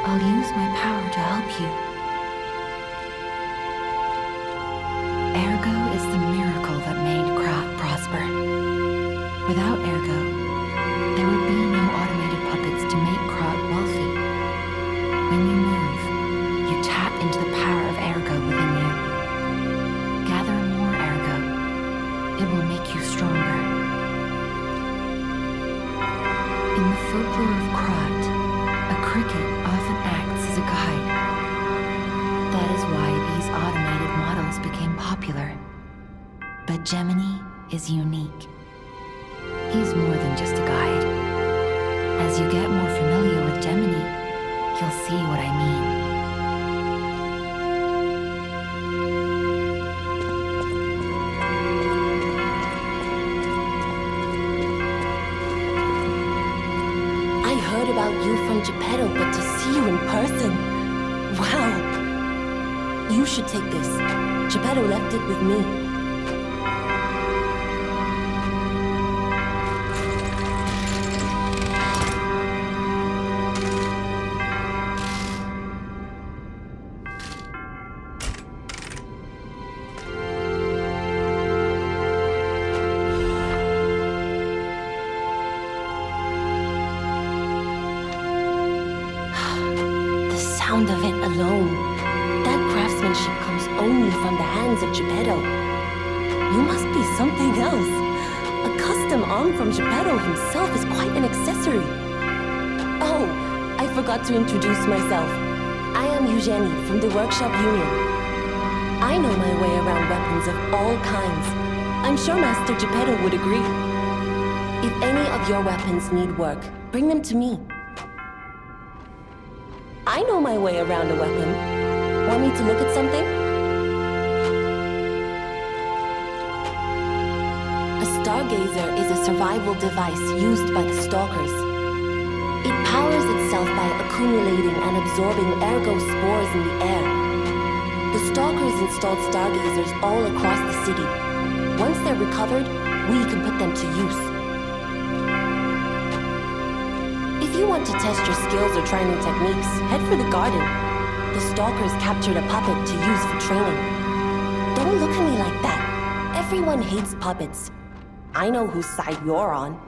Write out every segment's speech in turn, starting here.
I'll use my power to help you. Ergo is the miracle that made Krat prosper. Without Ergo, there would be no automated puppets to make Krat wealthy. When you move, you tap into the power of Ergo within you. Gather more Ergo. It will make you stronger. In the folklore of Krat, a cricket often acts as a guide. That is why these automated models became popular. But Gemini is unique. He's more than just a guide. As you get more familiar with Gemini, you'll see what I mean. I heard about you from Geppetto, but to see you in person, wow! You should take this. Geppetto left it with me. The sound of it alone. That craftsmanship comes only from the hands of Geppetto. You must be something else. A custom arm from Geppetto himself is quite an accessory. Oh, I forgot to introduce myself. I am Eugenie from the Workshop Union. I know my way around weapons of all kinds. I'm sure Master Geppetto would agree. If any of your weapons need work, bring them to me. I know my way around a weapon. Want me to look at something? A stargazer is a survival device used by the stalkers. It powers itself by accumulating and absorbing ergo spores in the air. The stalkers installed stargazers all across the city. Once they're recovered, we can put them to use. If you want to test your skills or try new techniques, head for the garden. The stalkers captured a puppet to use for training. Don't look at me like that. Everyone hates puppets. I know whose side you're on.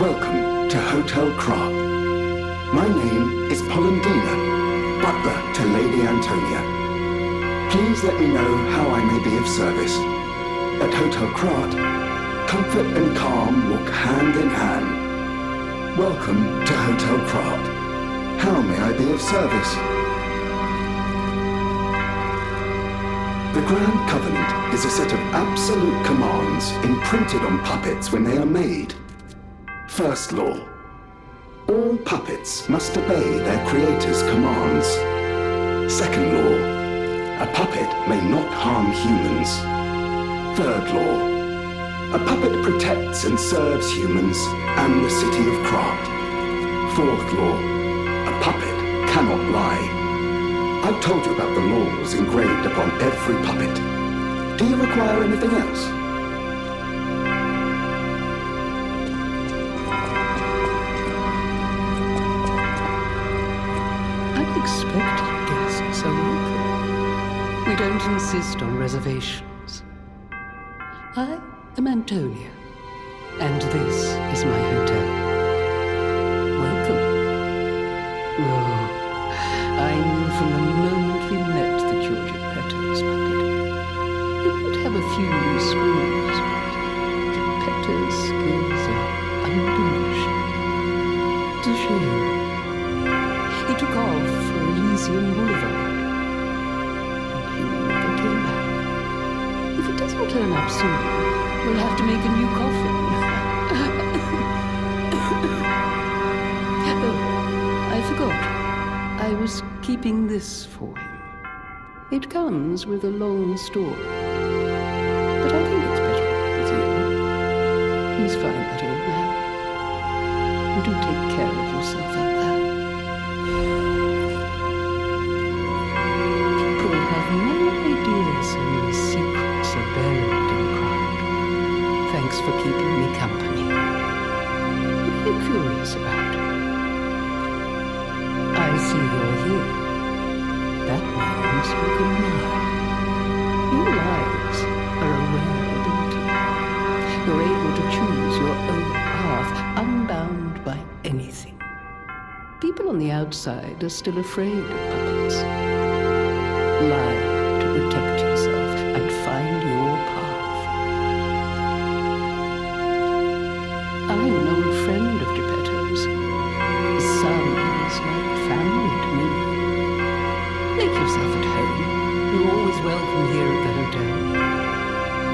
Welcome to Hotel Krat. My name is Polendina, butler to Lady Antonia. Please let me know how I may be of service. At Hotel Krat, comfort and calm walk hand in hand. Welcome to Hotel Krat. How may I be of service? The Grand Covenant is a set of absolute commands imprinted on puppets when they are made. First law. All puppets must obey their creator's commands. Second law. A puppet may not harm humans. Third law. A puppet protects and serves humans and the city of Krat. Fourth law. A puppet cannot lie. I've told you about the laws engraved upon every puppet. Do you require anything else? Unexpected guests are welcome. We don't insist on reservations. I am Antonia, and this is my hotel. Welcome. Oh, I knew from the moment we met that you're Geppetto's puppet. You might have a few screws, but Geppetto's skills are undeniable. keeping this for him. It comes with a long story. But I think it's better with you. Please find that old man. And do take care of yourself out there. People have no idea so many secrets are buried in Krark. Thanks for keeping me company. What are you curious about? I see you're here. That means you can lie. Your lives are a rare ability. You're able to choose your own path, unbound by anything. People on the outside are still afraid of puppets. Lie to protect yourself and find your path. I'm an old friend of Geppetto's. His sounds like family to me. Make yourself at home. You're always welcome here at the hotel.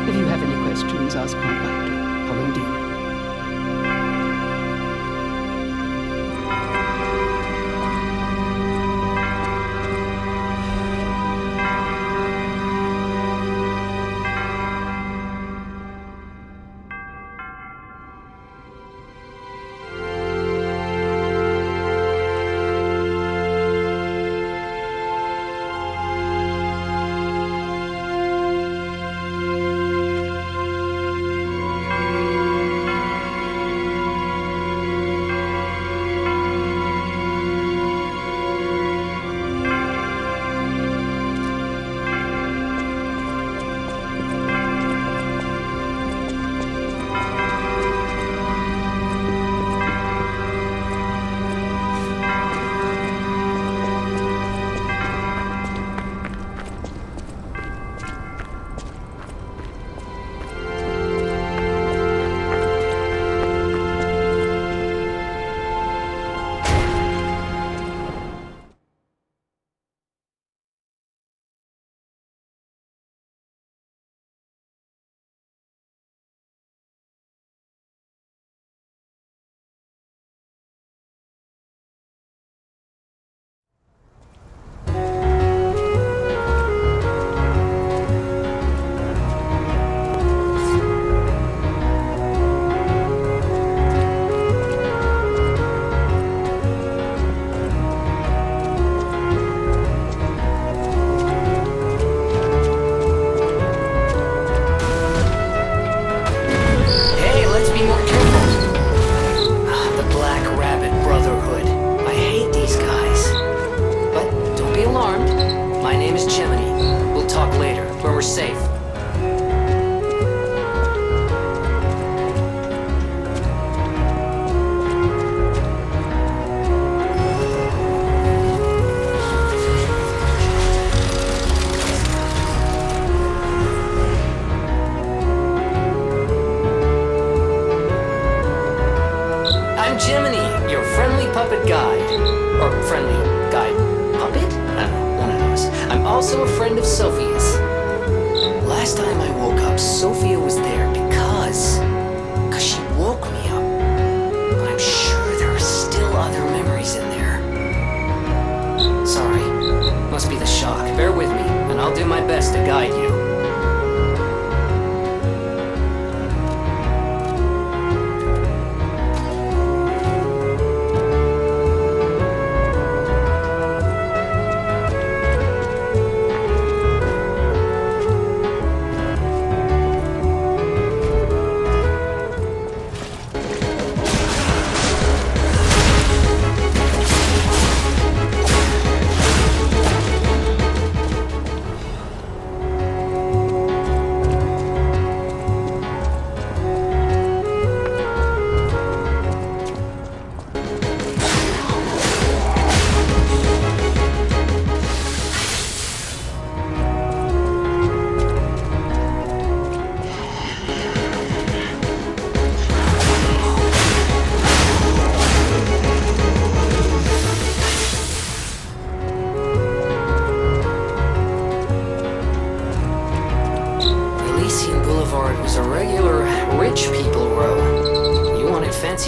If you have any questions, ask my butler, Polendina. Jiminy, your friendly puppet guide. Or friendly guide puppet? I don't know, one of those. I'm also a friend of Sophia's. Last time I woke up, Sophia was there because she woke me up. But I'm sure there are still other memories in there. Sorry, must be the shock. Bear with me, and I'll do my best to guide you.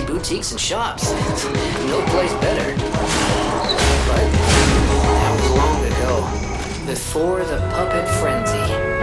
Boutiques and shops. No place better. But before the puppet frenzy.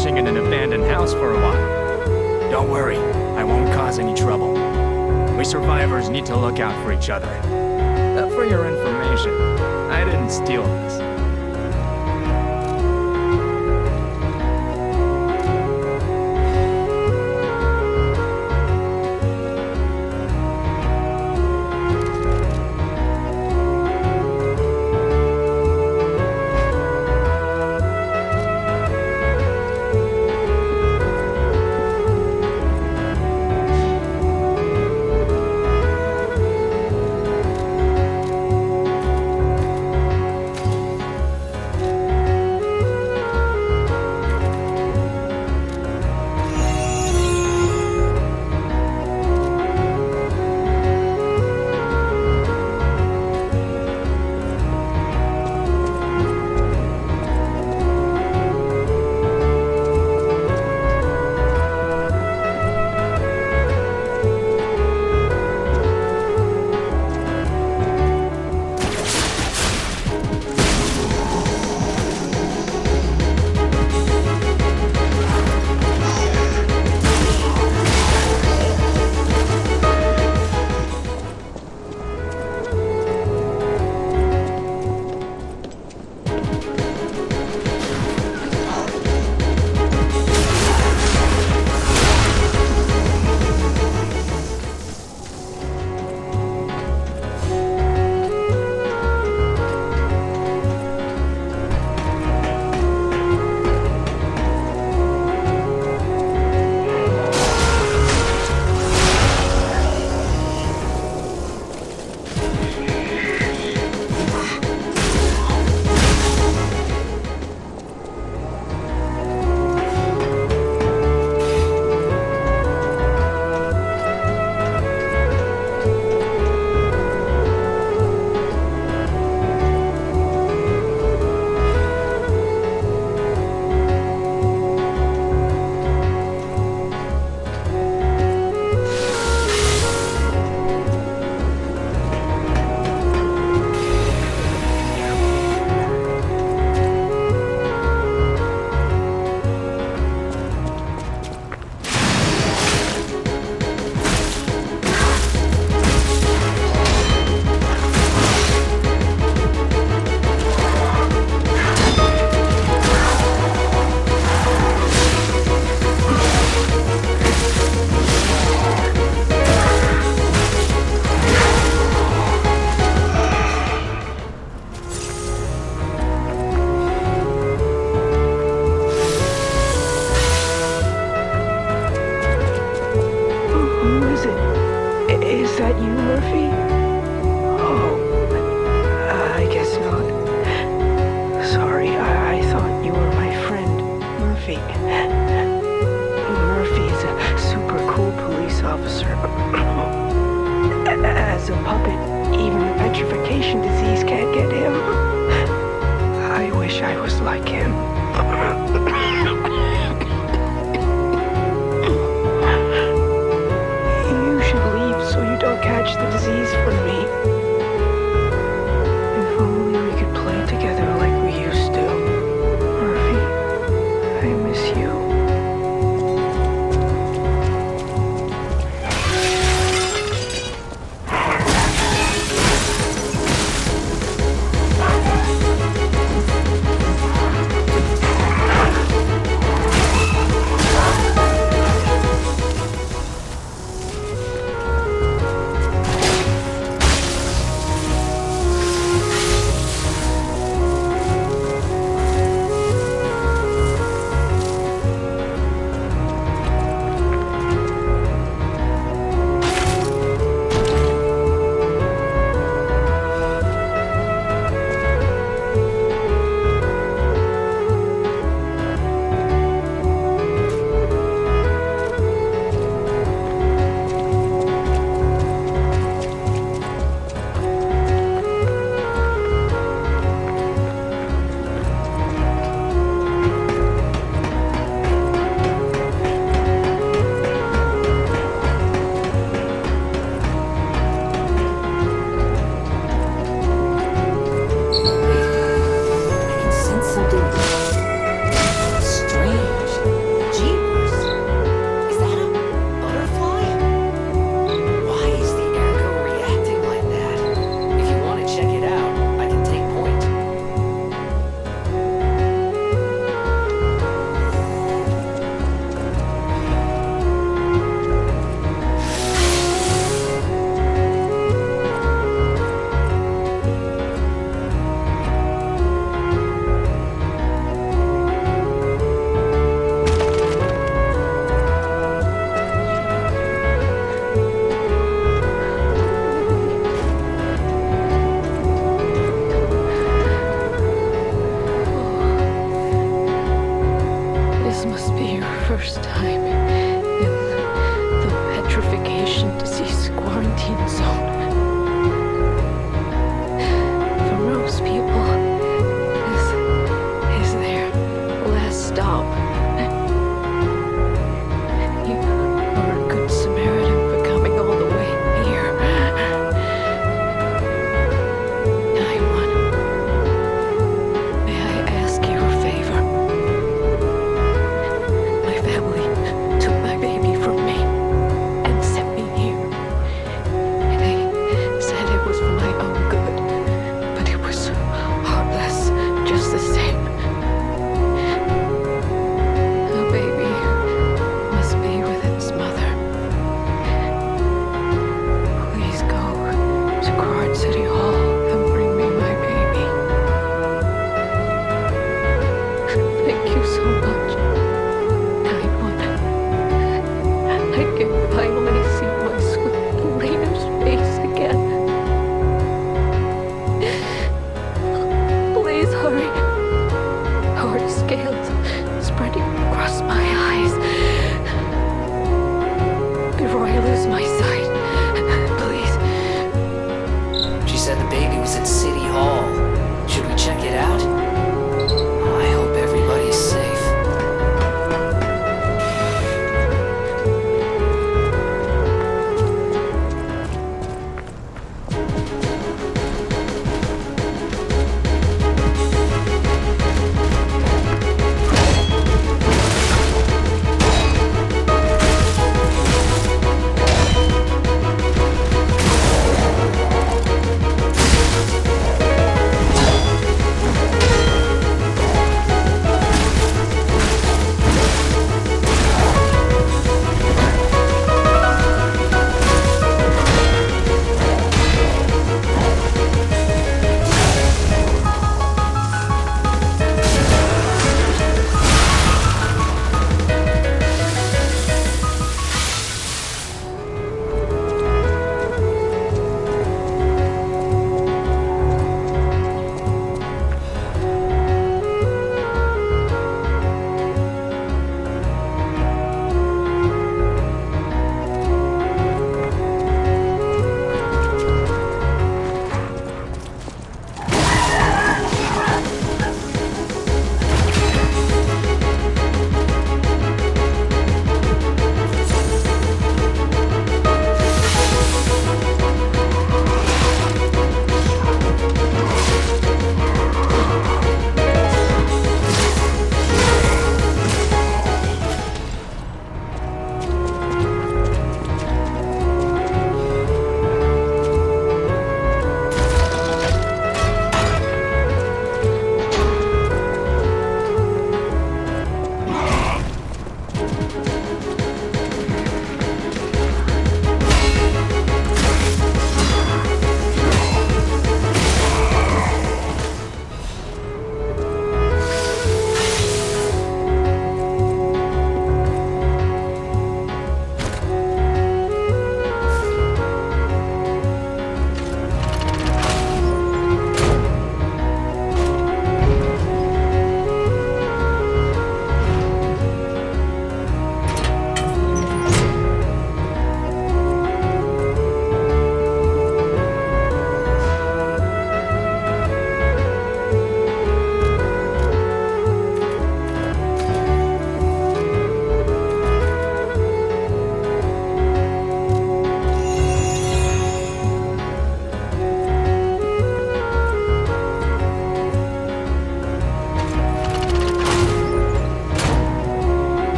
crashing in an abandoned house for a while. Don't worry, I won't cause any trouble. We survivors need to look out for each other. For your information, I didn't steal this. quarantine zone. For most people, this is their last stop. You are a good Samaritan for coming all the way here. 9-1. May I ask you a favor? My family took my baby from me and sent me here. They said it was for my own good, but it was heartless just the same. The baby must be with its mother. Please go to Card City Hall and bring me my baby. Thank you so much. 9-1. I can finally see my sweet Elena's face again. Please hurry. Hard scales spreading across my eyes. Before I lose my sight, please. She said the baby was at City Hall. Should we check it out? I hope everybody's safe.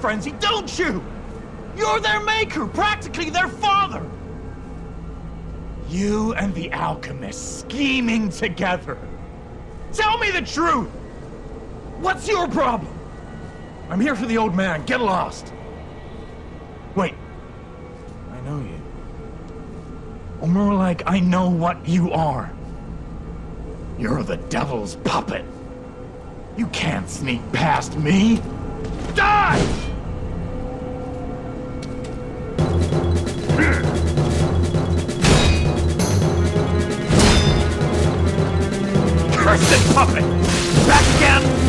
frenzy, don't you? You're their maker, practically their father. You and the alchemist scheming together. Tell me the truth. What's your problem? I'm here for the old man. Get lost. Wait. I know you. Or more like, I know what you are. You're the devil's puppet. You can't sneak past me. Die! Cursed puppet! Back again!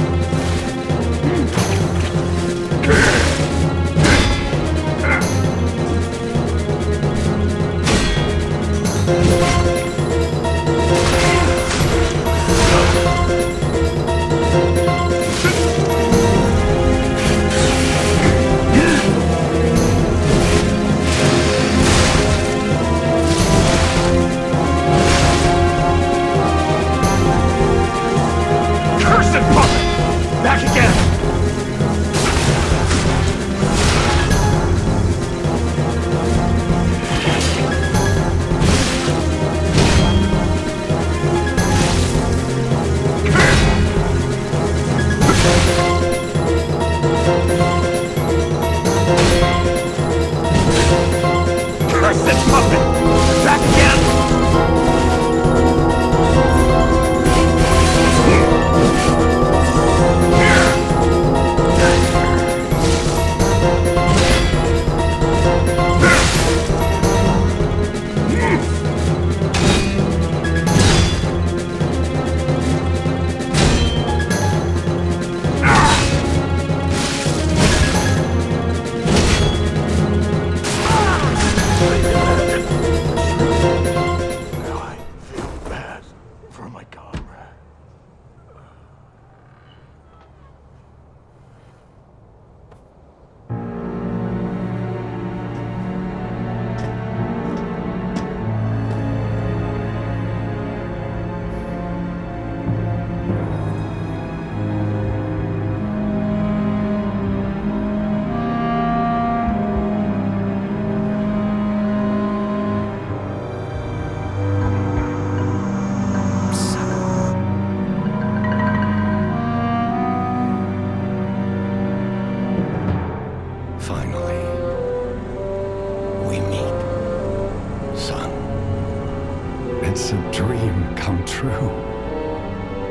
It's a dream come true.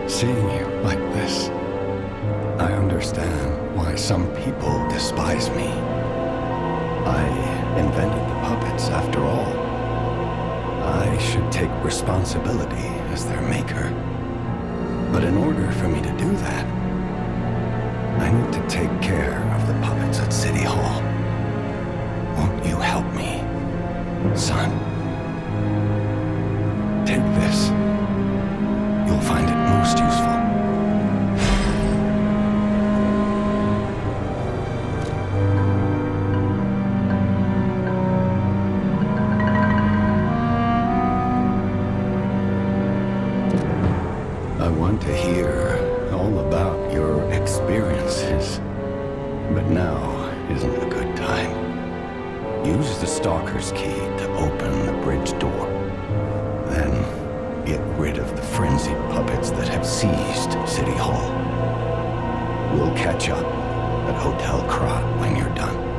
Seeing you like this. I understand why some people despise me. I invented the puppets, after all. I should take responsibility as their maker. But in order for me to do that, I need to take care of the puppets at City Hall. Won't you help me, son? Take this. You'll find it most useful. I want to hear all about your experiences, but now isn't a good time. Use the Stalker's key to open the bridge door. Then, get rid of the frenzied puppets that have seized City Hall. We'll catch up at Hotel Krat when you're done.